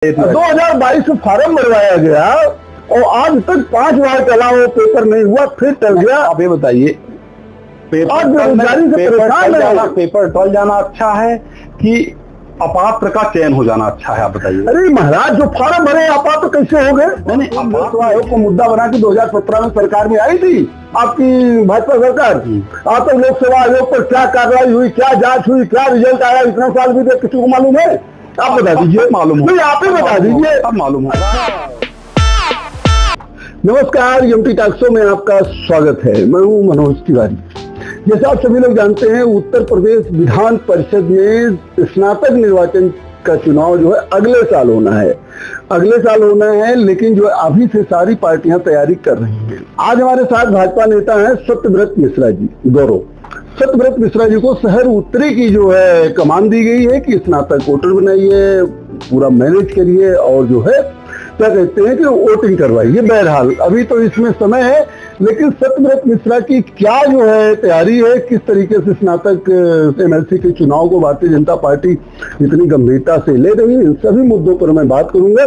2022 में फार्म भरवाया गया और आज तक 5 बार चला, वो पेपर नहीं हुआ, फिर टल गया। आप ये बताइए, पेपर टल जाना अच्छा है कि अपात्र का चयन हो जाना अच्छा है? आप बताइए। अरे महाराज, जो फार्म भरे अपात्र कैसे हो गए? लोकसेवा आयोग को मुद्दा बना के 2017 में सरकार में आई थी आपकी भाजपा सरकार। आप तो लोकसेवा आयोग पर क्या कार्रवाई हुई, क्या जांच हुई, क्या रिजल्ट आया, इतना साल भी किसी को मालूम है? आप बता दीजिए। मालूम नहीं, आप ही बता दीजिए। अब मालूम होगा। नमस्कार, एमटी टॉक शो में आपका स्वागत है। मैं हूं मनोज तिवारी। जैसे आप सभी लोग जानते हैं, उत्तर प्रदेश विधान परिषद में स्नातक निर्वाचन का चुनाव जो है अगले साल होना है, लेकिन जो है अभी से सारी पार्टियां तैयारी कर रही हैं। आज हमारे साथ भाजपा नेता हैं सत्यव्रत मिश्रा जी, गौरव सत्यव्रत मिश्रा जी को शहर उत्तरी की जो है कमान दी गई है कि स्नातक वोटर बनाइए, पूरा मैनेज करिए और जो है क्या कहते हैं कि वोटिंग करवाइए। बहरहाल अभी तो इसमें समय है, लेकिन सत्यव्रत मिश्रा की क्या जो है तैयारी है, किस तरीके से स्नातक एमएलसी के चुनाव को भारतीय जनता पार्टी इतनी गंभीरता से ले रही है, इन सभी मुद्दों पर मैं बात करूंगा।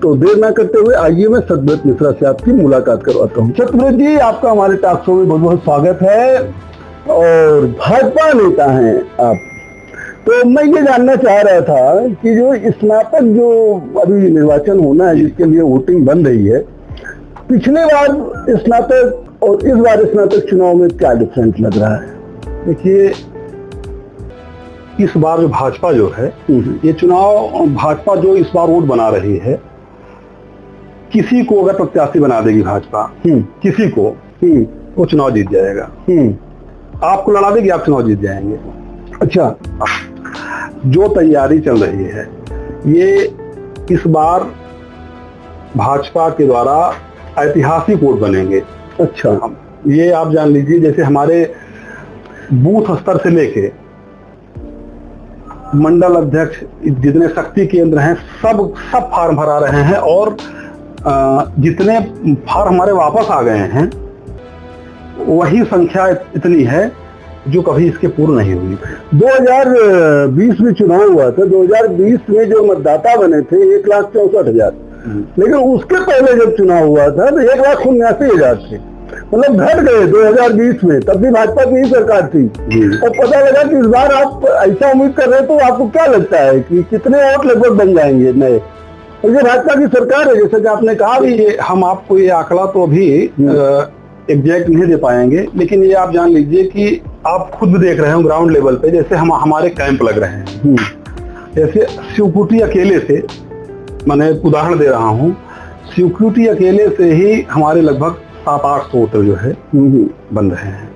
तो देर ना करते हुए आइए मैं सत्यव्रत मिश्रा से आपकी मुलाकात करवाता हूँ। सत्यव्रत जी, आपका हमारे टॉक शो में बहुत बहुत स्वागत है और भाजपा नेता हैं आप। तो मैं ये जानना चाह रहा था कि जो स्नातक जो अभी निर्वाचन होना है, जिसके लिए वोटिंग बन रही है, पिछले बार स्नातक और इस बार स्नातक चुनाव में क्या डिफरेंस लग रहा है? देखिए, इस बार जो भाजपा जो है, ये चुनाव भाजपा जो इस बार वोट बना रही है, किसी को अगर प्रत्याशी बना देगी भाजपा, किसी को, वो चुनाव जीत जाएगा। आपको लड़ा देगी, आप चुनाव जीत जाएंगे। अच्छा, जो तैयारी चल रही है, ये इस बार भाजपा के द्वारा ऐतिहासिक वोट बनेंगे। अच्छा, ये आप जान लीजिए, जैसे हमारे बूथ स्तर से लेके मंडल अध्यक्ष, जितने शक्ति केंद्र हैं, सब फार्म भरा रहे हैं और जितने फार्म हमारे वापस आ गए हैं, वही संख्या इतनी है जो कभी इसके पूर्व नहीं हुई। 2020 में चुनाव हुआ था, 2020 में जो मतदाता बने थे 1,64,000, लेकिन उसके पहले जब चुनाव हुआ था तो 1,79,000 थे। मतलब घट गए 2020 में, तब भी भाजपा की ही सरकार थी। और पता लगा कि इस बार आप ऐसा उम्मीद कर रहे हैं, तो आपको क्या लगता है कि कितने वोट लगभग बन जाएंगे नए? ये भाजपा की सरकार है, जैसे कि आपने कहा भी। हम आपको ये आंकड़ा तो अभी एग्जैक्ट नहीं दे पाएंगे, लेकिन ये आप जान लीजिए कि आप खुद भी देख रहे हो ग्राउंड लेवल पे, जैसे हमारे कैंप लग रहे हैं। जैसे शिवकुटी अकेले से, मैंने उदाहरण दे रहा हूँ, शिवकुटी अकेले से ही हमारे लगभग 700-800 वोटर जो है बन रहे हैं,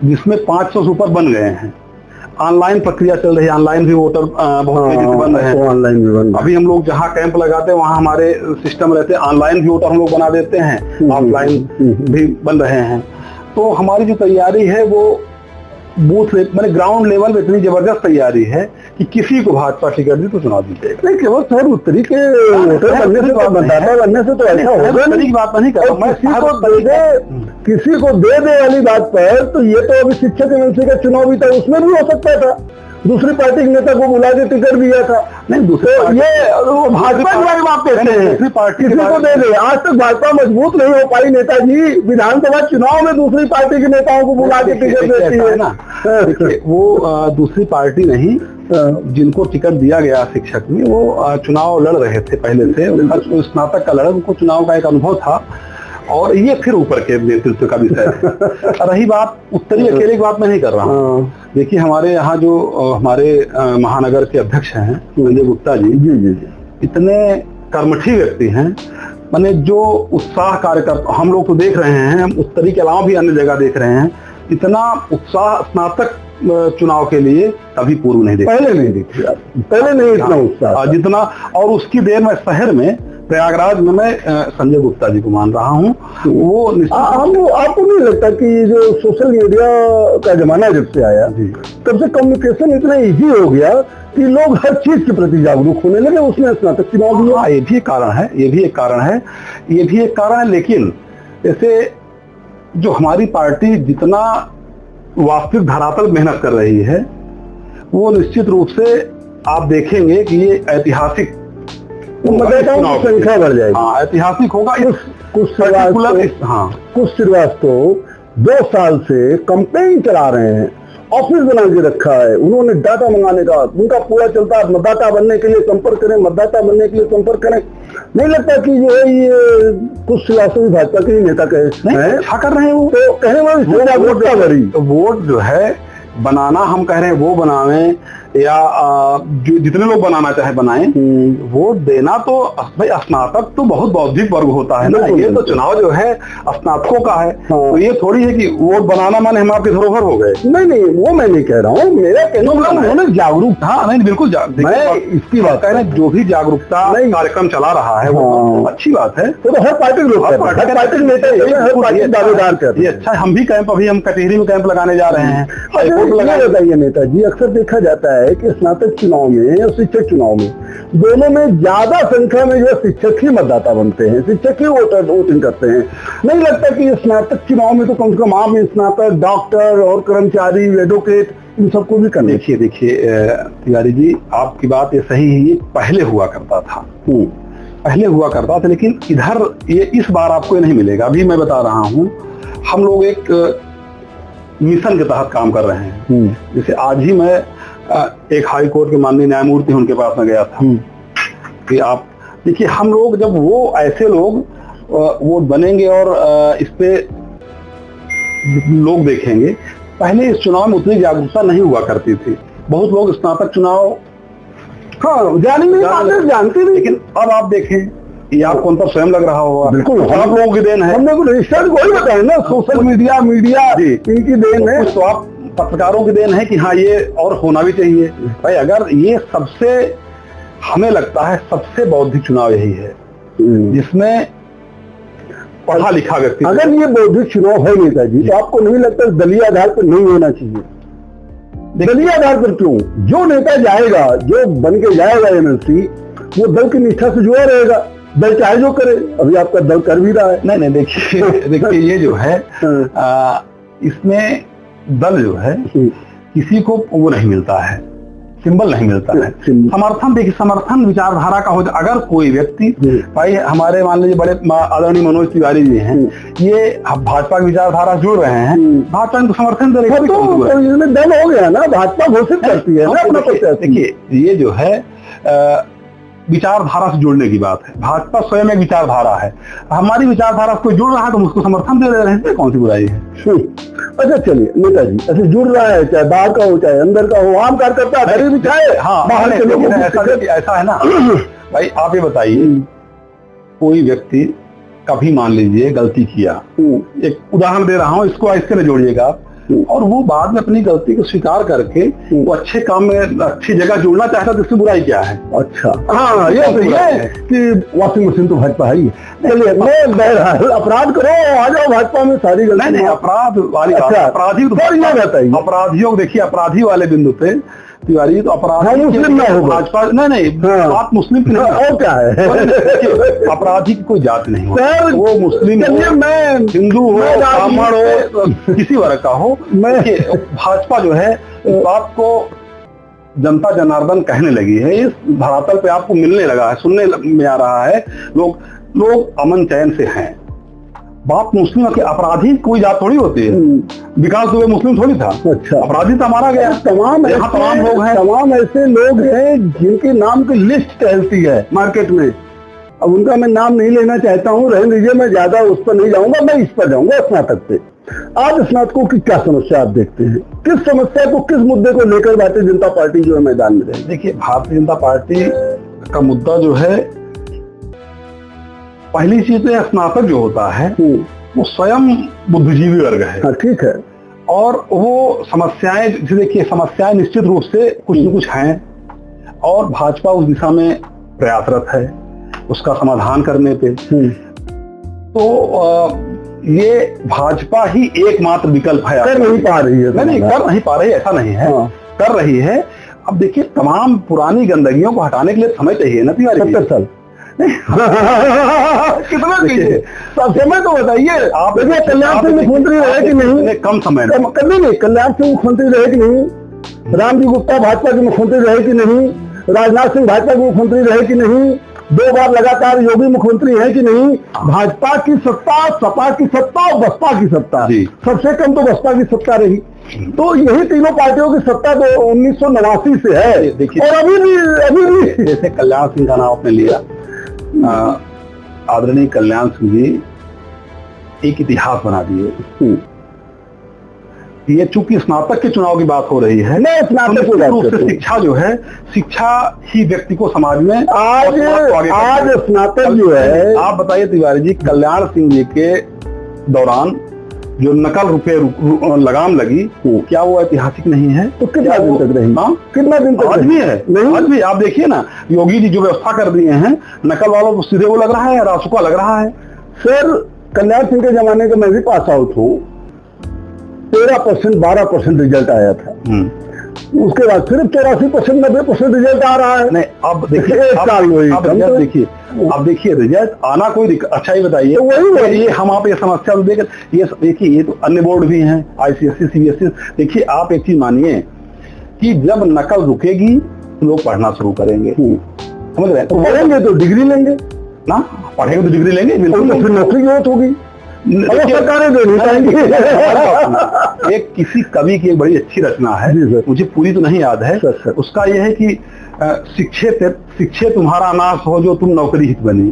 जिसमें 500 से ऊपर बन गए हैं। ऑनलाइन प्रक्रिया चल रही है, ऑनलाइन भी वोटर बहुत तेजी से बन रहे हैं। ऑनलाइन भी बन, अभी हम लोग जहाँ कैंप लगाते हैं वहाँ हमारे सिस्टम रहते हैं, ऑनलाइन भी वोटर हम लोग बना देते हैं, ऑफलाइन भी बन रहे हैं। तो हमारी जो तैयारी है वो बूथ मैंने ग्राउंड लेवल में इतनी जबरदस्त तैयारी है कि किसी को भाजपा टिकट दी तो चुनाव जीतेगा। नहीं, केवल शहर उत्तरी के वोटर बनने से, मतदाता बनने से तो ऐसा होगा नहीं। बात नहीं कर रहा मैं, किसी को दे दे वाली बात पर, तो ये तो अभी शिक्षक एमएलसी का चुनाव भी था, उसमें भी हो सकता था, दूसरी पार्टी के नेता को बुला के टिकट दिया था। नहीं, दूसरे ये भाजपा के बारे में आप कहते हैं, दूसरी पार्टी किसी को दे दे। आज तक भाजपा मजबूत नहीं हो पाई नेताजी, विधानसभा चुनाव में दूसरी पार्टी के नेताओं को बुला के टिकट देती है ना। वो दूसरी पार्टी नहीं, जिनको टिकट दिया गया शिक्षक में, वो चुनाव लड़ रहे थे पहले से, उनका स्नातक का लड़ा, उनको चुनाव का एक अनुभव था। और ये फिर ऊपर के नेतृत्व का विषय है। रही बात उत्तरी अकेले की बात मैं नहीं कर रहा हूँ। देखिए, हमारे यहाँ जो हमारे महानगर के अध्यक्ष हैं संजय गुप्ता जी, इतने कर्मठी व्यक्ति हैं, माने जो उत्साह कार्यकर्ता हम लोग तो देख रहे हैं, हम उत्तरी के अलावा भी अन्य जगह देख रहे हैं, इतना उत्साह स्नातक चुनाव के लिए कभी पूर्व नहीं देखा, पहले नहीं इतना उत्साह जितना। और उसकी देर में शहर में प्रयागराज में मैं संजय गुप्ता जी को मान रहा हूँ। वो आपको नहीं लगता कि ये जो सोशल मीडिया का जमाना जब से आया, तब से कम्युनिकेशन इतना इजी हो गया कि लोग हर चीज के प्रति जागरूक होने लगे, उसमें स्नातक चुनाव भी। ये भी एक कारण है, लेकिन जैसे जो हमारी पार्टी जितना वास्तविक धरातल मेहनत कर रही है, वो निश्चित रूप से आप देखेंगे कि ये ऐतिहासिक तो मतदाताओं की संख्या बढ़ जाएगी। हाँ, ऐतिहासिक होगा। कुछ श्रीवास्तव 2 साल से कंपेन चला रहे हैं, ऑफिस बना के रखा है, उन्होंने डाटा मंगाने का उनका पूरा चलता है, मतदाता बनने के लिए संपर्क करें, मतदाता बनने के लिए संपर्क करें। नहीं लगता कि जो है ये कुछ श्रीवास्तव भी भाजपा के नेता कहे अच्छा कर रहे हैं वो, तो कहे वोट जो है बनाना, हम कह रहे हैं वो बनावें या जो जितने लोग बनाना चाहे बनाएं, वोट देना तो भाई स्नातक तो बहुत बौद्धिक वर्ग होता है ना, ये तो चुनाव जो है स्नातकों का है। तो ये थोड़ी है कि वोट बनाना माने हम आपके धरोहर हो गए। नहीं, वो मैं नहीं कह रहा हूँ, मेरा कहना उन्होंने जागरूक, हाँ नहीं बिल्कुल, मैं इसकी बात कह रहे हैं, जो भी जागरूकता कार्यक्रम चला रहा है वो अच्छी बात है। तो हर पार्टी के लोग, हर पार्टी के नेता, हर पार्टी दावेदार करते हैं। अच्छा, हम भी कैंप, अभी हम कटेहरी में कैंप लगाने जा रहे हैं। बताइए नेताजी, अक्सर देखा जाता है कि स्नातक चुनाव में और शिक्षक चुनाव में दोनों में ज्यादा संख्या में जो शिक्षक ही मतदाता बनते हैं, शिक्षक ही वोटिंग करते हैं। नहीं लगता कि स्नातक चुनाव में तो कम से कम आप स्नातक, डॉक्टर और कर्मचारी, एडवोकेट, इन सबको भी करना। देखिए तिवारी जी, आपकी बात ये सही है, ये पहले हुआ करता था, पहले हुआ करता था, लेकिन इधर ये इस बार आपको ये नहीं मिलेगा। अभी मैं बता रहा हूँ, हम लोग एक मिशन के तहत काम कर रहे हैं। जैसे आज ही मैं एक हाई कोर्ट के माननीय न्यायमूर्ति उनके पास में गया था कि आप देखिए, हम लोग जब वो ऐसे लोग वोट बनेंगे और इस पे लोग देखेंगे, पहले इस चुनाव में उतनी जागरूकता नहीं हुआ करती थी। बहुत लोग स्नातक चुनाव जानते नहीं, लेकिन अब आप देखें, ये आपको अंतर स्वयं लग रहा होगा। बिल्कुल, आप लोगों की देन है, हमने को रजिस्टर्ड वही बताया ना, सोशल मीडिया इनकी देन है। तो आप पत्रकारों की देन है कि हाँ ये और होना भी चाहिए भाई। अगर ये सबसे, हमें लगता है सबसे बौद्धिक चुनाव यही है जिसमें पढ़ा लिखा व्यक्ति, अगर ये बौद्धिक चुनाव है नेताजी, तो आपको नहीं लगता दलीय आधार पर नहीं होना चाहिए? दलीय आधार पर क्यों? जो नेता जाएगा, जो बन के जाएगा एमएलसी, वो दल की निष्ठा से जुड़ा रहेगा, दल चाहे जो करे। अभी आपका दल कर भी रहा है। नहीं देखिए ये जो है इसमें दल जो है किसी को वो नहीं मिलता है, सिंबल नहीं मिलता है, समर्थन। देखिए समर्थन विचारधारा का हो, अगर कोई व्यक्ति भाई हमारे मान लीजिए बड़े आदरणीय मनोज तिवारी जी हैं, ये भाजपा की विचारधारा जुड़ रहे हैं, भाजपा को समर्थन दे रहे, तो दल हो गया ना, भाजपा घोषित करती है ना अपना प्रत्याशी। देखिए ये जो है विचारधारा से जुड़ने की बात है, भाजपा स्वयं एक विचारधारा है, हमारी विचारधारा से कोई जुड़ रहा है तो हम उसको समर्थन दे रहे हैं, कौन सी बुराई है? अच्छा चलिए नेताजी, ऐसे जुड़ रहा है, चाहे बाहर का हो चाहे अंदर का हो, आम कार्यकर्ता घर भी चाहे, हाँ बाहर के लोग, ऐसा है ना भाई। आप ये बताइए, कोई व्यक्ति कभी मान लीजिए गलती किया, एक उदाहरण दे रहा हूँ, इसको इसके लिए जोड़िएगा आप, और वो बाद में अपनी गलती को स्वीकार करके वो अच्छे काम में अच्छी जगह जुड़ना चाहता, तो इसकी बुराई क्या है? अच्छा हाँ, ये सही है कि वॉशिंग मशीन तो भाजपा है ही। चलिए मैं अपराध करो, आ जाओ भाजपा में, सारी गलती नहीं अपराध वाली बात, अपराधी बताइए, अपराधियों देखिए, अपराधी वाले बिंदु पे तिवारी तो अपराधी मुस्लिम ना हो, भाजपा नहीं बात मुस्लिम की नहीं, और क्या है? अपराधी की कोई जात नहीं हो, वो मुस्लिम हो, हिंदू हो, ब्राह्मण हो, किसी वर्ग का हो। भाजपा जो है बात को जनता जनार्दन कहने लगी है, इस धरातल पे आपको मिलने लगा है, सुनने में आ रहा है, लोग अमन चैन से हैं। बात मुस्लिम के, अपराधी कोई जात थोड़ी होती है, विकास दुबे मुस्लिम थोड़ी था। अच्छा, अपराधी तो हमारा गया। तमाम लोग हैं, तमाम ऐसे लोग हैं जिनके नाम की लिस्ट टहलती है मार्केट में। अब उनका मैं नाम नहीं लेना चाहता हूँ, रहने दीजिए, मैं ज्यादा उस पर नहीं जाऊंगा, मैं इस पर जाऊंगा स्नातक पे। आज स्नातकों की क्या समस्या आप देखते हैं? किस समस्या को, किस मुद्दे को लेकर भारतीय जनता पार्टी जो है मैदान में रहे? देखिए भारतीय जनता पार्टी का मुद्दा जो है, पहली चीज तो स्नातक जो होता है वो स्वयं बुद्धिजीवी वर्ग है। हाँ, ठीक है। और वो समस्याएं, देखिए समस्याएं निश्चित रूप से कुछ न कुछ हैं, और भाजपा उस दिशा में प्रयासरत है उसका समाधान करने पे। तो ये भाजपा ही एकमात्र विकल्प है। कर नहीं पा रही है? नहीं कर नहीं पा रही, ऐसा नहीं है, कर रही है। अब देखिए तमाम पुरानी गंदगियों को हटाने के लिए समय चाहिए ना तिवारी? 70 साल कितना चाहिए? सब समय तो बताइए आप। देखिए कल्याण सिंह मुख्यमंत्री रहे कि नहीं? कम समय नहीं, कल्याण सिंह मुख्यमंत्री रहे कि नहीं? रामजी गुप्ता भाजपा के मुख्यमंत्री रहे कि नहीं? राजनाथ सिंह भाजपा के मुख्यमंत्री रहे कि नहीं, 2 बार लगातार योगी मुख्यमंत्री है कि नहीं, भाजपा की सत्ता, सपा की सत्ता और बसपा की सत्ता, सबसे कम तो बसपा की सत्ता रही। तो यही तीनों पार्टियों की सत्ता तो 1989 से है। देखिए, और अभी भी जैसे कल्याण सिंह का नाम आपने लिया, आदरणीय कल्याण सिंह जी एक इतिहास बना दिए। ये चूंकि स्नातक के चुनाव की बात हो रही है, स्नातक रूप से शिक्षा जो है, शिक्षा ही व्यक्ति को समाज में आज स्नातक जो है। आप बताइए तिवारी जी, कल्याण सिंह जी के दौरान जो नकल रुपए लगाम लगी, क्या वो ऐतिहासिक नहीं है? तो कितना दिन तक रही? कितना दिन तक आज भी है? आज भी आप देखिए ना, योगी जी जो व्यवस्था कर दिए हैं, नकल वालों को सीधे वो लग रहा है, रासुका लग रहा है। सर, कल्याण सिंह के जमाने का मैं भी पास आउट हूँ, 13% 12% रिजल्ट आया था। उसके बाद सिर्फ 84% 90% रिजल्ट आ रहा है। नहीं, अब देखिए, अब देखिए रिजल्ट आना कोई अच्छा ही बताइए। तो वही ये हम आप ये समस्या तो देखिए, ये तो अन्य बोर्ड भी हैं, ICSE CBSE। देखिए, आप एक चीज मानिए कि जब नकल रुकेगी लोग पढ़ना शुरू करेंगे, समझ रहे हैं? तो पढ़ेंगे तो डिग्री लेंगे ना, पढ़ेंगे तो डिग्री लेंगे, बिल्कुल, तो फिर नौकरी जरूरत होगी। सरकारें दे नहीं पाएंगी। एक किसी कवि की एक बड़ी अच्छी रचना है, मुझे पूरी तो नहीं याद है, उसका यह है कि शिक्षे तुम्हारा नाश हो जो तुम नौकरी हित बनी।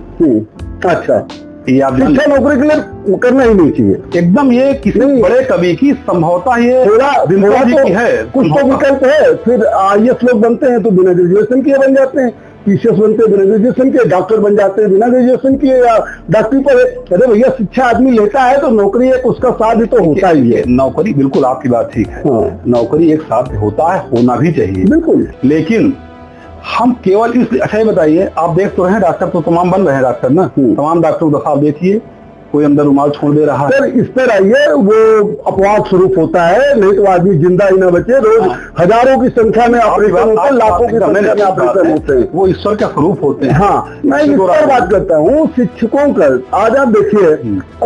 अच्छा, ये आप शिक्षा नौकरी के लिए करना ही नहीं चाहिए एकदम। ये किसी बड़े कवि की संभवतः ये थोड़ा तो है, कुछ तो विकल्प है। फिर IAS लोग बनते हैं तो बिना ग्रेजुएशन किए बन जाते हैं, PCS बनते हैं बिना ग्रेजुएशन के, डॉक्टर बन जाते हैं बिना ग्रेजुएशन किए, या डॉक्टरी पर। अरे भैया, शिक्षा आदमी लेता है तो नौकरी एक उसका साध्य तो होता ही है। नौकरी, बिल्कुल आपकी बात ठीक है, नौकरी एक साध्य होता है, होना भी चाहिए, बिल्कुल। लेकिन हम केवल इस, अच्छा ये बताइए, आप देख तो रहे हैं डॉक्टर तो तमाम बन रहे हैं डॉक्टर ना, तमाम डॉक्टर दफा आप देखिए, कोई अंदर रुमाल छोड़ दे रहा है। सर, इस पर आइए, वो अपवाद स्वरूप होता है, नहीं तो आदमी जिंदा ही ना बचे। रोज हजारों की संख्या में ऑपरेशन होते हैं, लाखों की संख्या में ऑपरेशन होते हैं, वो ईश्वर का स्वरूप होते हैं। हाँ, मैं इस पर बात करता हूँ शिक्षकों का। आज आप देखिए,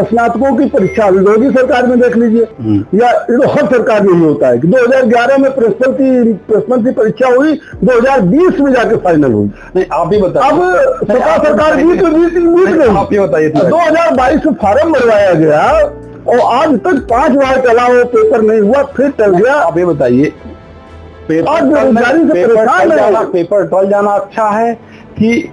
स्नातकों की परीक्षा योगी सरकार में देख लीजिए, या हर सरकार में ही होता है कि 2011 में प्रिंसिपल की परीक्षा हुई, 2020 में जाके फाइनल हुई। नहीं, आप भी बताइए, अब सपा सरकार बीत गई, आप ये बताइए, 2022 फार्म भरवाया गया और आज तक 5 बार चला, वो पेपर नहीं हुआ, फिर टल गया। आप ये बताइए, पेपर टल जाना अच्छा है कि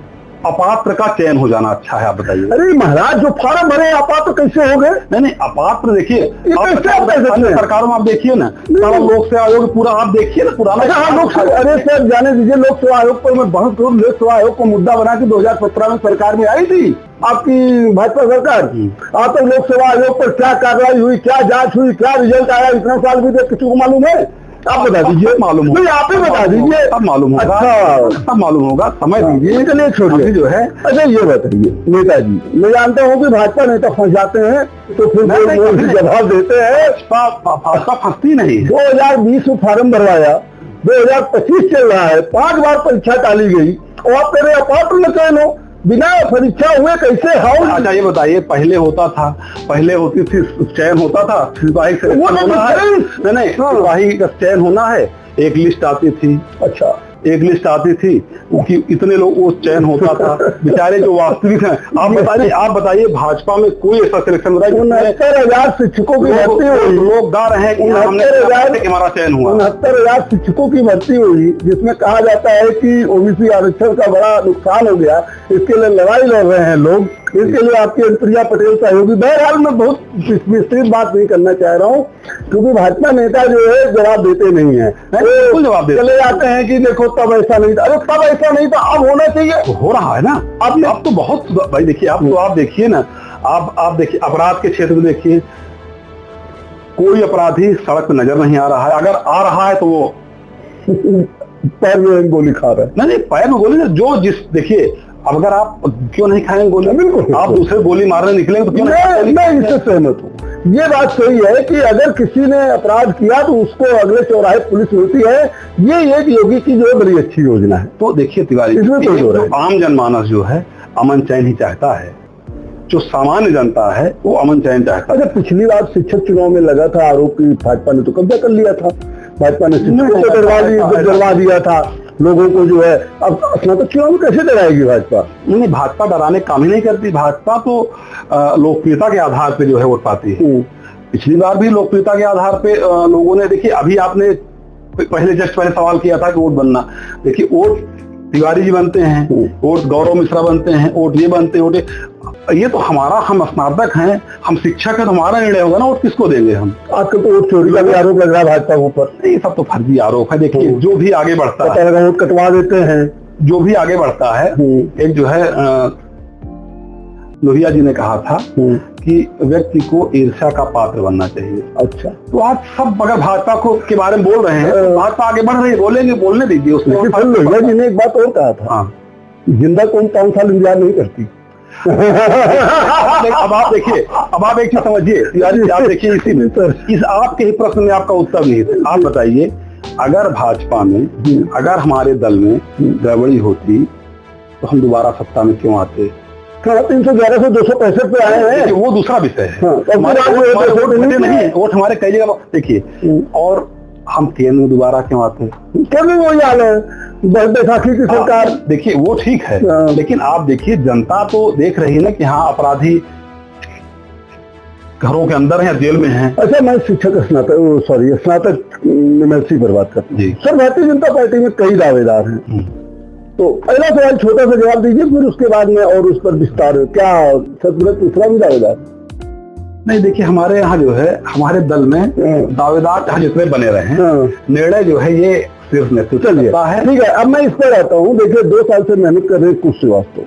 अपात्र का चयन हो जाना अच्छा है? आप बताइए। अरे महाराज, जो फार्म भरे अपात्र कैसे हो गए? नहीं, अपात्र देखिए, सरकारों में आप देखिए ना, लोक सेवा आयोग पूरा आप देखिए ना, पुराना। अरे सर, जाने दीजिए, लोक सेवा आयोग पर मैं बहस करूँ। लोक सेवा आयोग को मुद्दा बना के 2017 में सरकार में आई थी आपकी भाजपा सरकार। आप तो लोक सेवा आयोग पर क्या कार्रवाई हुई, क्या जांच हुई, क्या रिजल्ट आया, इतना साल भी किसी को मालूम है? आप बता दीजिए। मालूम नहीं, आप ही बता दीजिए, अब मालूम होगा। अच्छा, सब मालूम होगा, समय दीजिए। चलिए छोड़िए जो है। अच्छा, ये बताइए नेताजी, मैं जानता हूँ कि भाजपा नेता फंस जाते हैं तो फिर जवाब देते हैं। भाजपा फंसती नहीं। 2020 में फार्म भरवाया, 2025 चल रहा है, 5 बार परीक्षा टाली गई और आप कह रहे अपात्र न चयन हो, बिना परीक्षा हुए कैसे? हाउ? अच्छा, ये बताइए, पहले होता था, पहले होती थी, चयन होता था, सिपाही से नहीं, सिपाही का चयन होना है, एक लिस्ट आती थी। अच्छा, एक लिस्ट आती थी कि इतने लोग, वो चयन होता था। बेचारे जो वास्तविक हैं, आप बताइए भाजपा में कोई ऐसा सिलेक्शन हो रहा है? 69,000 शिक्षकों की भर्ती हुई, लोग गा रहे हैं कि हमारा चयन हुआ। 69,000 शिक्षकों की भर्ती हुई, जिसमें कहा जाता है कि OBC आरक्षण का बड़ा नुकसान हो गया, इसके लिए लड़ाई लड़ रहे हैं लोग। इसके लिए आपकी प्रिया पटेल सहयोगी। बहरहाल मैं बहुत विस्तृत बात नहीं करना चाह रहा हूँ, क्योंकि भाजपा नेता जो है जवाब देते नहीं है, चले जाते हैं कि देखो तब ऐसा नहीं था। अरे तब ऐसा नहीं था, अब होना चाहिए। तो हो रहा है ना, अब तो बहुत भाई। देखिए, आप देखिए ना, आप देखिए अपराध के क्षेत्र में देखिए, कोई अपराधी सड़क पर नजर नहीं आ रहा है, अगर आ रहा है तो वो पैर में गोली खा रहा है। नहीं, पैर में गोली जो जिस देखिए, अब अगर आप क्यों नहीं खाएंगे गोली? बिल्कुल, आप दूसरे गोली मारने निकलेंगे तो क्यों नहीं? मैं इससे सहमत हूँ। ये बात सही है कि अगर किसी ने अपराध किया तो उसको अगले चौराहे पुलिस मिलती है। ये एक योगी की जो है बड़ी अच्छी योजना है। तो देखिए तिवारी, इसमें आम जनमानस जो है अमन चैन ही चाहता है, जो सामान्य जनता है वो अमन चैन चाहता है। अच्छा, पिछली बार शिक्षक चुनाव में लगा था आरोप की भाजपा ने तो कब्जा कर लिया था, भाजपा ने शिक्षकों को डरवा दिया था, लोगों को जो है अब स्नातक चुनाव में कैसे डराएगी भाजपा? नहीं, भाजपा डराने काम ही नहीं करती। भाजपा तो लोकप्रियता के आधार पे जो है वोट पाती है। पिछली बार भी लोकप्रियता के आधार पे लोगों ने, देखिए अभी आपने पहले सवाल किया था कि वोट बनना, देखिए वोट तिवारी जी बनते हैं, वोट गौरव मिश्रा बनते हैं, वोट ये बनते हैं, वोट ये तो हमारा, हम स्नातक हैं, हम शिक्षक हैं, तो हमारा निर्णय होगा ना वोट किसको देंगे हम। आपको तो वोट चोरी का भी आरोप लग रहा है भाजपा के ऊपर। ये सब तो फर्जी आरोप है। देखिए जो भी आगे बढ़ता है, वोट कटवा देते हैं, जो भी आगे बढ़ता है, एक जो है लोहिया जी ने कहा था कि व्यक्ति को ईर्ष्या का पात्र बनना चाहिए। अच्छा, तो आज सब अगर भाजपा को के बारे में बोल रहे हैं, तो भाजपा आगे बढ़ रही है, बोलेंगे, बोलने दीजिए उसमें। लोहिया जी ने एक बात और कहा था, जिंदा कौन 5 साल इंतजार नहीं करती। अब आप देखिए, अब आप एक चीज समझिए तिवारी, आप देखिए इसी में इस आपके ही प्रश्न में आपका उत्तर नहीं है। आप बताइए, अगर भाजपा में, अगर हमारे दल में गड़बड़ी होती तो हम दोबारा सत्ता में क्यों आते? 311 से 265 पे आए हैं, वो दूसरा विषय है। वोट नहीं है, वोट हमारे कई जगह देखिए, और हम केंद्र में दोबारा क्यों आते हैं? केंद्र में वही हाल है, बैसाखी की सरकार। देखिए वो ठीक है, लेकिन आप देखिए जनता तो देख रही है ना कि हाँ अपराधी घरों के अंदर है, जेल में है। अच्छा, मैं शिक्षक स्नातक MLC पर बात करता हूँ सर। भारतीय जनता पार्टी में कई दावेदार हैं, तो पहला सवाल छोटा सा जवाब दीजिए, फिर उसके बाद में और उस पर विस्तार। क्या सतव्रत मिश्रा भी दावेदार? नहीं, देखिए हमारे यहाँ जो है, हमारे दल में दावेदार जहाँ जितने बने रहे हैं, निर्णय जो है ये सिर्फ नेतृत्व करता है। ठीक है, अब मैं इस पर आता हूँ। देखिए 2 साल से मेहनत कर रहे कुश श्रीवास्तव,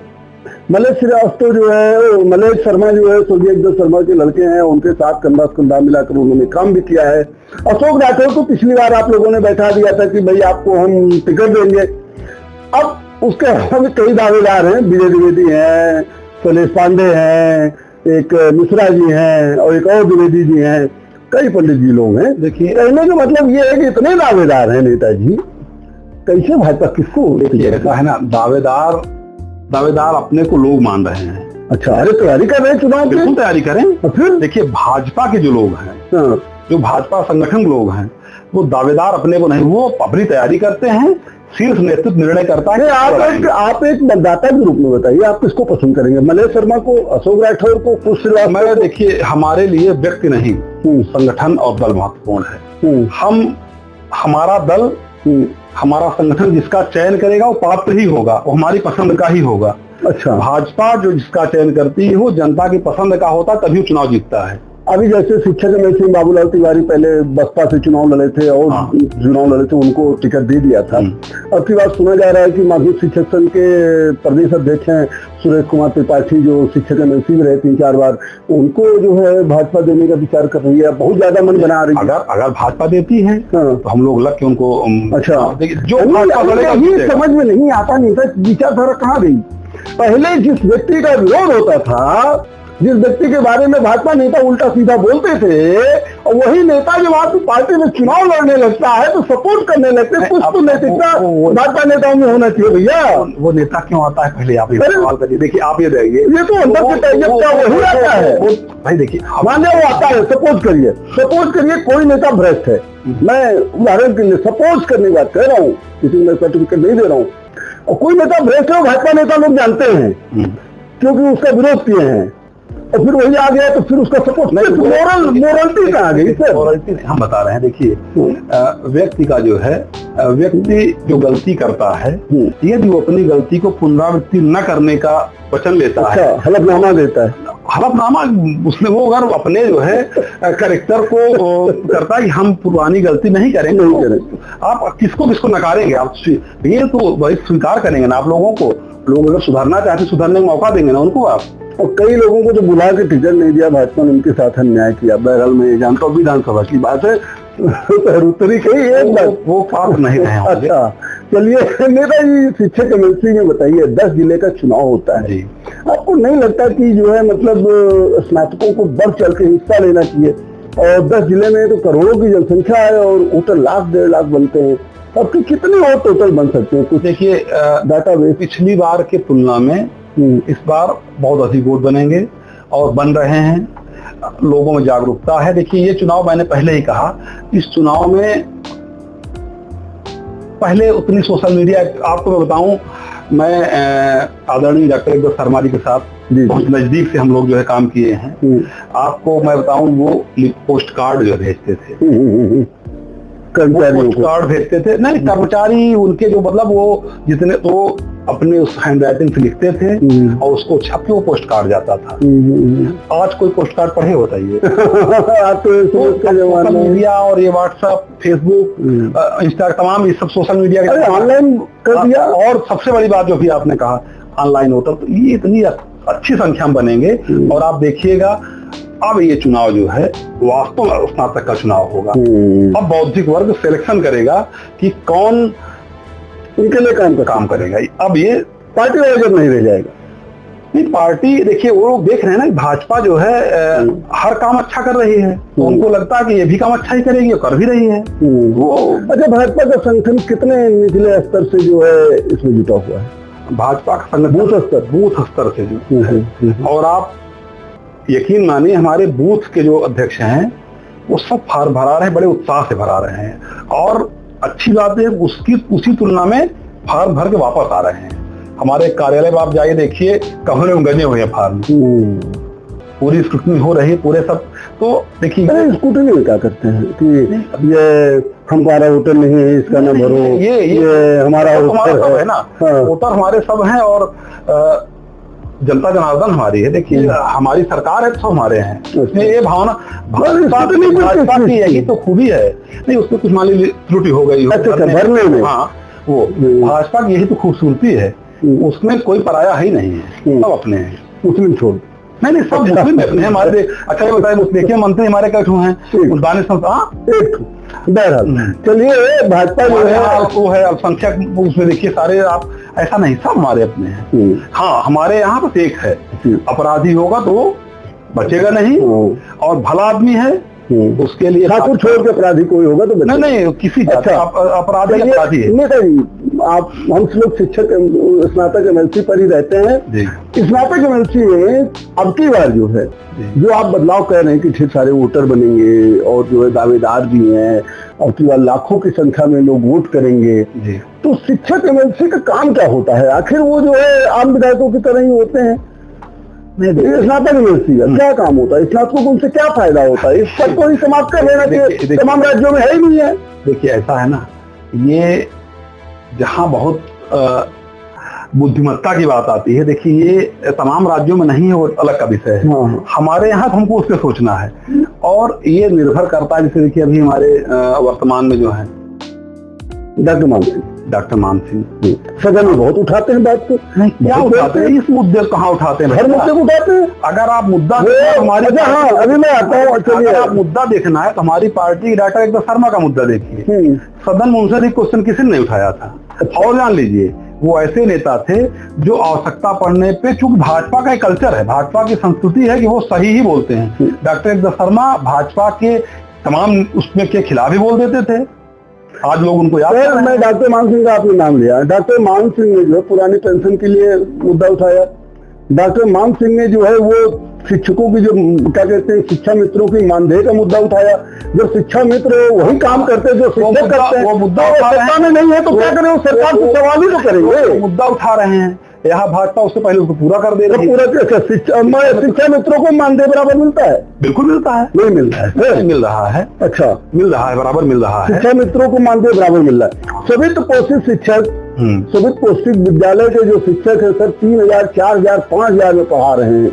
मलेश श्रीवास्तव जो है, मलेश शर्मा जो है स्वर्गीय एकदम शर्मा के लड़के हैं, उनके साथ कंधा से कंधा मिलाकर उन्होंने काम भी किया है। अशोक राठौर को पिछली बार आप लोगों ने बैठा दिया था कि भाई आपको हम टिकट देंगे। अब उसके अलावा भी कई दावेदार हैं, विजय द्विवेदी हैं, शैलेश पांडे हैं, एक मिश्रा जी हैं और एक और द्विवेदी जी हैं, कई पंडित जी लोग हैं। देखिए कहने का मतलब ये है कि इतने दावेदार हैं नेताजी, कैसे भाजपा किसको? ऐसा है ना, दावेदार अपने को लोग मान रहे हैं। अच्छा, अरे तैयारी कर रहे हैं चुनाव की, बिल्कुल तैयारी करें। फिर देखिए भाजपा के जो लोग हैं, जो भाजपा संगठन लोग हैं, वो दावेदार अपने को नहीं, वो अपनी तैयारी करते हैं, शीर्ष नेतृत्व निर्णय करता है। आप एक मतदाता के रूप में बताइए, आप किसको पसंद करेंगे? मलेश शर्मा को, अशोक राठौर को, कुश श्रीवास्तव? मैं देखिए, हमारे लिए व्यक्ति नहीं, संगठन और दल महत्वपूर्ण है। हम, हमारा दल, हमारा संगठन जिसका चयन करेगा वो पात्र ही होगा, वो हमारी पसंद का ही होगा। अच्छा, भाजपा जो जिसका चयन करती है वो जनता की पसंद का होता, तभी चुनाव जीतता है। अभी जैसे शिक्षक MLC बाबूलाल तिवारी पहले बसपा से चुनाव लड़े थे और चुनाव लड़े थे, उनको टिकट दे दिया था। अब की बात सुना जा रहा है कि माध्यमिक शिक्षक संघ के प्रदेश अध्यक्ष हैं सुरेश कुमार त्रिपाठी, जो शिक्षक MLC में रहे 3-4 बार, उनको जो है भाजपा देने का विचार कर रही है, बहुत ज्यादा मन बना रही है। अगर भाजपा देती है तो हम लोग लग के उनको, अच्छा, जो समझ में नहीं आता, नहीं था विचारधारा कहाँ गई? पहले जिस व्यक्ति का विरोध होता था, जिस व्यक्ति के बारे में भाजपा नेता उल्टा सीधा बोलते थे, और वही नेता जब आपकी पार्टी में चुनाव लड़ने लगता है तो सपोर्ट करने लगते हैं। कुछ तो नैतिकता भाजपा नेताओं में होना चाहिए भैया। वो नेता क्यों आता है, पहले आप सवाल करिए। देखिए आप ये देखिए, ये तो अंदर के तैयब का वही आता है भाई। देखिए मान लिया वो आता है, सपोज करिए कोई नेता भ्रष्ट है, मैं उदाहरण के लिए सपोज करने की बात कह रहा हूँ, किसी को मैं सर्टिफिकेट नहीं दे रहा हूँ, और कोई नेता भ्रष्ट है, भाजपा नेता लोग जानते हैं क्योंकि उसका विरोध किए हैं, और फिर वही आ गया तो फिर उसका सपोर्ट नहीं। मोरलिटी कहाँ गई सर? मोरलिटी हम बता रहे हैं। देखिए व्यक्ति का जो है, व्यक्ति जो गलती करता है, यदि वो अपनी गलती को पुनरावृत्ति न करने का वचन लेता है, हलफनामा देता है, हलफनामा उसमें वो अगर अपने जो है कैरेक्टर को करता है कि हम पुरानी गलती नहीं करेंगे, आप किसको किसको नकारेंगे? आप ये तो वही स्वीकार करेंगे ना आप लोगों को। लोग अगर सुधारना चाहते, सुधारने का मौका देंगे ना उनको आप। और कई लोगों को जो बुला के टिकट नहीं दिया भाजपा ने, उनके साथ अन्याय किया। बहरहाल मैं जानता हूँ विधानसभा की बात है, उत्तरी कही एक बात वो पास नहीं रहे। अच्छा चलिए नेताजी, शिक्षक MLC में बताइए, 10 जिले का चुनाव होता है, आपको नहीं लगता कि जो है मतलब स्नातकों को बढ़ चढ़ के हिस्सा लेना चाहिए? और 10 जिले में तो करोड़ों की जनसंख्या है और वोटर 1-1.5 लाख बनते हैं, आपके कितने और टोटल बन सकते हैं? कुछ देखिए डाटाबेस। पिछली बार के तुलना में इस बार बहुत अधिक वोट बनेंगे और बन रहे हैं, लोगों में जागरूकता है। देखिए ये चुनाव, मैंने पहले ही कहा, इस चुनाव में पहले उतनी सोशल मीडिया, आपको मैं बताऊं, मैं आदरणीय डॉक्टर एक शर्मा जी के साथ बहुत नजदीक से हम लोग जो है काम किए हैं। आपको मैं बताऊं, वो पोस्ट कार्ड जो भेजते थे, पोस्ट कार्ड भेजते थे, नहीं कर्मचारी उनके जो मतलब वो जितने वो अपने उस हैंड राइटिंग से लिखते थे और उसको छप के वो पोस्ट कार्ड जाता था। आज कोई पोस्ट कार्ड पढ़े बताइए? सोशल मीडिया और ये व्हाट्सएप, फेसबुक, इंस्टाग्राम, तमाम ये सब सोशल मीडिया के ऑनलाइन कर दिया। और सबसे बड़ी बात जो भी आपने कहा ऑनलाइन वोटर, तो ये इतनी अच्छी संख्या में बनेंगे। और आप देखिएगा अब ये चुनाव जो है वास्तव में स्नातक का चुनाव होगा। अब बौद्धिक वर्ग सिलेक्शन करेगा कि कौन उनके लिए काम करेगा। अब ये पार्टी वगैरह नहीं रह जाएगा। नहीं, पार्टी देखिए वो लोग देख रहे हैं ना कि भाजपा जो है हर काम अच्छा कर रही है, तो उनको लगता है कि ये भी काम अच्छा ही करेगी और कर भी रही है। वो अच्छा, भाजपा का संगठन कितने निचले स्तर से जो है इसमें जुटा हुआ है? भाजपा का संगठन बूथ स्तर से जुटा है। और आप यकीन मानिए, हमारे बूथ के जो अध्यक्ष हैं वो सब फार्म भरा रहे हैं, बड़े उत्साह से भरा रहे हैं। और अच्छी बात है, उसी तुलना में फार्म भर के वापस आ रहे हैं। हमारे कार्यालय में आप जाइए, देखिए कमरे में गजे हुए हैं फार्म, पूरी स्क्रूटनी हो रही है, पूरे सब। तो देखिए स्क्रूटनी में क्या करते हैं कि ये हमारा वोटर नहीं है, इसका ना भरो, ये हमारा सब है ना, वोटर हमारे सब हैं और जनता जनार्दन हमारी है। देखिए हमारी सरकार है तो हमारे हैं। ये भावना भाजपा की यही तो खूबी है। नहीं, उसमें कुछ मान लीजिए त्रुटि हो गई, भरने में, हाँ, वो भाजपा की यही तो खूबसूरती है, उसमें कोई पराया ही नहीं है, सब अपने हैं। मुस्लिम छोड़, नहीं सब मुस्लिम अपने हमारे। अच्छा ये बताए, देखिए मंत्री हमारे क्या हैं, दानिश बहरहाल चलिए, भाजपा जो है वो है अल्पसंख्यक, उसमें देखिए सारे आप, ऐसा नहीं, सब हमारे अपने हैं। हाँ, हमारे यहाँ बस एक है, अपराधी होगा तो बचेगा नहीं, और भला आदमी है उसके लिए ठाकुर छोड़ के अपराधी कोई होगा तो नहीं किसी अपराधी है। आप हम लोग शिक्षक स्नातक एमएलसी पर ही रहते हैं। स्नातक एमएलसी में अब की बार जो है, जो आप बदलाव कर रहे हैं कि ढेर सारे वोटर बनेंगे और जो है दावेदार भी हैं, और की बार लाखों की संख्या में लोग वोट करेंगे, तो शिक्षक एमएलसी का काम क्या होता है? आखिर वो जो है आम विधायकों की तरह ही होते हैं। स्नातक एमएलसी का क्या काम होता है? स्नातकों को उनसे क्या फायदा होता है? इस पर को ही समाप्त कर लेना चाहिए, तमाम राज्यों में है ही नहीं है। देखिए ऐसा है ना, ये जहाँ बहुत बुद्धिमत्ता की बात आती है, देखिए ये तमाम राज्यों में नहीं है, वो अलग का विषय है। हमारे यहाँ तो हमको उससे सोचना है, और ये निर्भर करता है। जैसे देखिए अभी हमारे वर्तमान में जो है डॉक्टर मान सिंह सदन में बहुत उठाते हैं बात को। क्या उठाते हैं? इस मुद्दे कहाँ उठाते हैं? हर मुद्दे को उठाते हैं। अगर आप मुद्दा हमारे, हाँ अभी मैं आता हूँ, अगर आप मुद्दा देखना है तो हमारी पार्टी डॉक्टर एक शर्मा का मुद्दा देखिए। सदन में उनसे क्वेश्चन किसी ने नहीं उठाया था। और जान लीजिए, वो ऐसे नेता थे जो आवश्यकता पड़ने पे, चूंकि भाजपा का एक कल्चर है, भाजपा की संस्कृति है कि वो सही ही बोलते हैं। डॉक्टर एक शर्मा भाजपा के तमाम उसमें के खिलाफ ही बोल देते थे। आज लोग उनको याद कर। मैं डॉक्टर मान सिंह का आपने नाम लिया। डॉक्टर मान सिंह ने जो है पुरानी पेंशन के लिए मुद्दा उठाया। डॉक्टर मान सिंह ने जो है वो शिक्षकों की जो क्या कहते हैं, शिक्षा मित्रों की मानदेय का मुद्दा उठाया। जब शिक्षा मित्र वही काम करते जो शिक्षक करते हैं, वो मुद्दा सरकार में नहीं है तो क्या करें? वो सरकार से सवाल ही तो करेंगे। मुद्दा उठा रहे हैं यहाँ भाजपा, उससे पहले उसको पूरा कर दे रही है। पूरा शिक्षा मित्रों को मानदेय बराबर मिलता है? बिल्कुल मिलता है। नहीं मिल रहा है? नहीं मिल रहा है। अच्छा, मिल रहा है, बराबर मिल रहा है। शिक्षा मित्रों को मानदेय बराबर मिल रहा है। सभी तो पोषित शिक्षक, सभी पौष्टिक विद्यालय के जो शिक्षक है सर, 3000, 4000, 5000 में पढ़ा रहे हैं।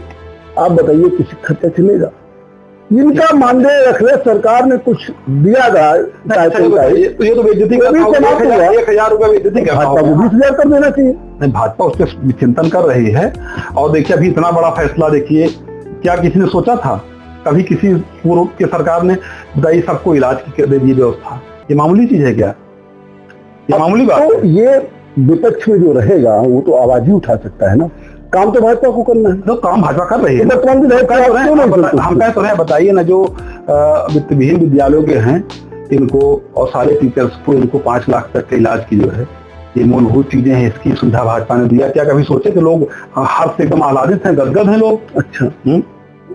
आप बताइए किसी खर्चा चलेगा? इनका मानदेय रख ले, सरकार ने कुछ दिया था, ये तो बेइज्जती का 1000 रुपए बेइज्जती का 20,000 कर देना चाहिए। नहीं, भाजपा उस पर चिंतन कर रही है। और देखिए अभी इतना बड़ा फैसला, देखिए क्या किसी ने सोचा था? कभी किसी पूर्व के सरकार ने बताइए सबको इलाज की दे दी व्यवस्था? ये मामूली चीज है क्या? ये मामूली बात तो ये विपक्ष में जो रहेगा वो तो आवाज ही उठा सकता है ना। काम तो भाजपा को करना है। तो काम भाजपा कर रही है। हम कह तो रहे, बताइए ना, जो वित्तविहीन विद्यालयों के हैं इनको और सारे टीचर्स को, इनको 5 लाख तक के इलाज की जो है ये मूलभूत चीजें हैं, इसकी सुविधा भाजपा ने दिया। क्या कभी सोचे कि लोग हर्ष से एकदम आह्लादित हैं, गदगद हैं लोग? अच्छा,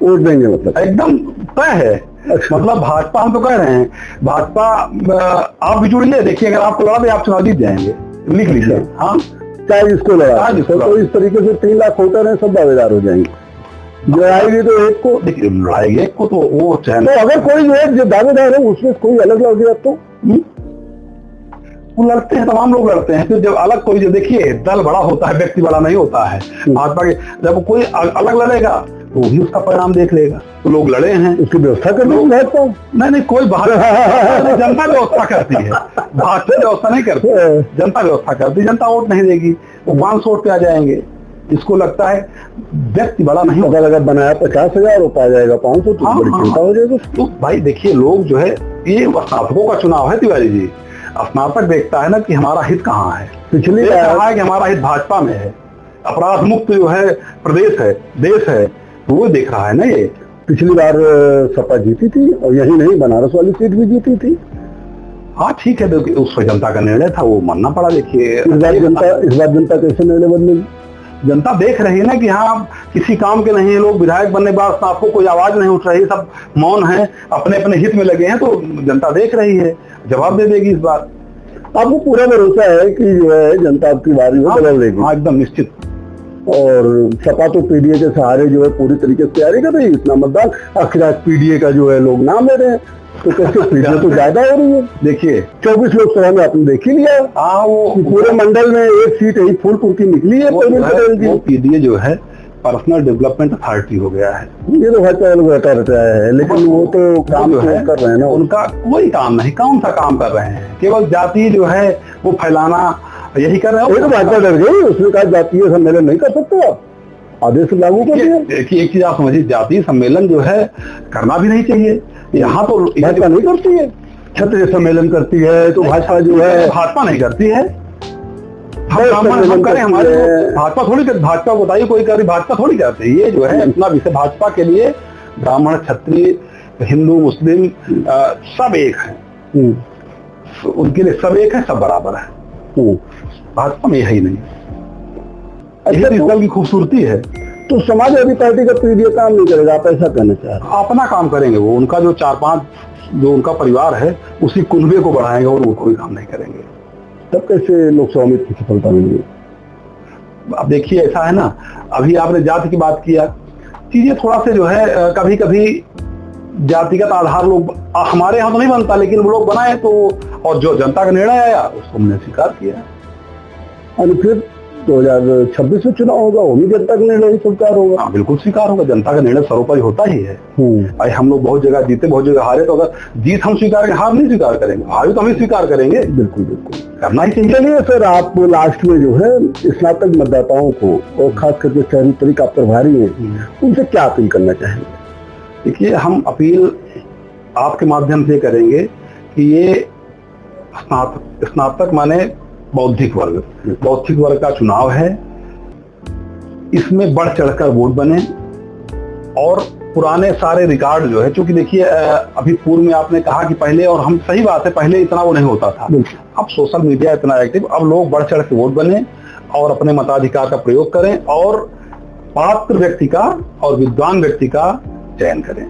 वोट देंगे मतलब एकदम तय है। मतलब भाजपा, हम तो कह रहे हैं भाजपा, आप भी जुड़िए, देखिए अगर आपको लड़ा तो आप चुनाव जीत जाएंगे, लिख लीजिए। हाँ, चाहे जिसको लड़ा तो इस तरीके से 3 लाख वोटर हैं, सब दावेदार हो जाएंगे। लड़ाएगी तो एक को, देखिए लड़ाएगी एक को तो वो चाहे, तो अगर कोई जो है जो दावेदार है उसमें कोई अलग लड़ गया तो वो लड़ते हैं, तमाम लोग लड़ते हैं। फिर जब अलग कोई, जो देखिए दल बड़ा होता है, व्यक्ति बड़ा नहीं होता है। भाजपा के जब कोई अलग लड़ेगा तो भी उसका परिणाम देख लेगा। तो लोग लड़े हैं, उसकी व्यवस्था कर लो। नहीं कोई जनता व्यवस्था करती है, भाजपा व्यवस्था नहीं करती, जनता व्यवस्था करती है। जनता वोट नहीं देगी, वो 500 वोट पे आ जाएंगे। इसको लगता है व्यक्ति बड़ा नहीं, अगर बनाया 50,000 हो पा जाएगा 500 तो बड़ी चिंता हो जाएगी। तो भाई देखिए, लोग जो है, ये स्नातकों का चुनाव है तिवारी जी। स्नातक देखता है ना कि हमारा हित कहाँ है, पिछली कहा है कि हमारा हित भाजपा में है, अपराध मुक्त जो है प्रदेश है, देश है, तो वो देख रहा है ना। ये पिछली बार सपा जीती थी, और यही नहीं बनारस वाली सीट भी जीती थी। हाँ ठीक है, उस पर जनता का निर्णय था, वो मानना पड़ा। देखिए इस बार जनता कैसे निर्णय बदलेगी? जनता देख रही है ना कि हाँ किसी काम के नहीं है लोग, विधायक बनने के बाद आपको कोई आवाज नहीं उठ रही, सब मौन है, अपने अपने हित में लगे हैं। तो जनता देख रही है, जवाब दे देगी इस बार। आपको पूरा भरोसा है कि जो है जनता आपकी बारी में बदल देगी? हाँ एकदम निश्चित। और सपा तो पीडीए के सहारे जो है पूरी तरीके से तैयारी कर रही है, इतना मतदान आखिर पीडीए का जो है लोग नाम ले रहे हैं, तो कैसे पीडीए तो ज्यादा हो रही है। देखिए 24 लोकसभा में आपने देख ही लिया। हाँ, वो पूरे मंडल में एक सीट ही फूलपुर की निकली है। वो पीडीए जो है पर्सनल डेवलपमेंट अथॉरिटी हो गया है। ये तो भाजपा लोग रहता है, लेकिन वो तो काम जो है कर रहे हैं ना, उनका कोई काम नहीं। कौन सा काम कर रहे हैं? केवल जाति जो है वो फैलाना, यही कर रहे हैं। तो भाजपा डर गई, उसने कहा जातीय सम्मेलन नहीं कर सकते आप, आदेश लागू कर दिया। देखिए एक चीज आप समझिए, जातीय सम्मेलन जो है करना भी नहीं चाहिए। यहाँ तो भाजपा नहीं करती है, क्षत्रिय सम्मेलन करती है, तो भाजपा जो है भाजपा नहीं करती है। हम करें, हमारे भाजपा थोड़ी, भाजपा को बताइए कोई करी, भाजपा थोड़ी करती है। ये जो है अपना विषय, भाजपा के लिए ब्राह्मण, क्षत्रिय, हिंदू, मुस्लिम सब एक है, उनके लिए सब एक है, सब बराबर है। भाजपा में यही नहीं। अच्छा, इस दल की खूबसूरती है। तो समाजवादी पार्टी का पीडीए काम नहीं करेगा, आप ऐसा कहना चाह रहे हैं? अपना काम करेंगे वो, उनका जो 4-5 जो उनका परिवार है उसी कुनबे को बढ़ाएंगे, और वो कोई काम नहीं करेंगे। तब कैसे लोकसभा में सफलता मिलेगी? अब देखिए ऐसा है ना, अभी आपने जाति की बात किया, चीजें थोड़ा से जो है कभी कभी जातिगत आधार लोग, हमारे यहाँ तो नहीं बनता, लेकिन वो लोग बनाए तो, और जो जनता का निर्णय आया उसको हमने स्वीकार किया। और फिर 2026 में चुनाव होगा, वो भी जनता का निर्णय स्वीकार होगा। हाँ बिल्कुल स्वीकार होगा, जनता का निर्णय सर्वोपरि होता ही है। भाई हम लोग बहुत जगह जीते, बहुत जगह हारे, तो अगर जीत हम स्वीकार करें, हार नहीं स्वीकार करेंगे, हार तो हम ही स्वीकार करेंगे। बिल्कुल बिल्कुल करना ही चाहिए। चलिए फिर आप लास्ट में जो है स्नातक मतदाताओं को, और खास करके शहरी तरीक आप प्रभारी हैं, उनसे क्या अपील करना चाहेंगे? देखिए हम अपील आपके माध्यम से करेंगे कि ये स्नातक माने बौद्धिक वर्ग का चुनाव है। इसमें बढ़ चढ़कर वोट बने, और पुराने सारे रिकॉर्ड जो है, क्योंकि देखिए अभी पूर्व में आपने कहा कि पहले, और हम सही बात है, पहले इतना वो नहीं होता था। अब सोशल मीडिया इतना एक्टिव, अब लोग बढ़ चढ़ के वोट बने और अपने मताधिकार का प्रयोग करें, और पात्र व्यक्ति का और विद्वान व्यक्ति का चयन करें।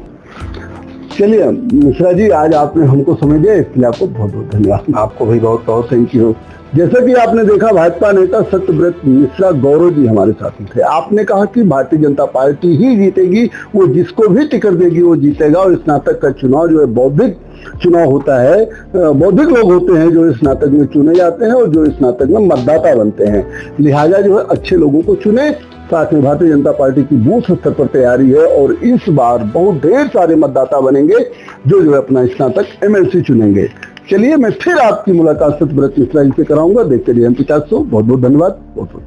चलिए मिश्रा जी, आज आपने हमको समय दिया, इसलिए आपको बहुत बहुत धन्यवाद। आपको भी बहुत बहुत थैंक यू। जैसा कि आपने देखा, भाजपा नेता सत्यव्रत मिश्रा गौरव जी हमारे साथी थे। आपने कहा कि भारतीय जनता पार्टी ही जीतेगी, वो जिसको भी टिकट देगी वो जीतेगा, और स्नातक का चुनाव जो है बौद्धिक चुनाव होता है। बौद्धिक लोग होते हैं जो स्नातक में चुने जाते हैं, और जो स्नातक में मतदाता बनते हैं। लिहाजा जो है अच्छे लोगों को चुने। साथ में भारतीय जनता पार्टी की बूथ स्तर पर तैयारी है, और इस बार बहुत ढेर सारे मतदाता बनेंगे जो है अपना स्नातक एमएलसी चुनेंगे। चलिए मैं फिर आपकी मुलाकात सत्यव्रत मिश्रा जी से कराऊंगा। देखते रहिए MP 400। बहुत बहुत धन्यवाद। बहुत बहुत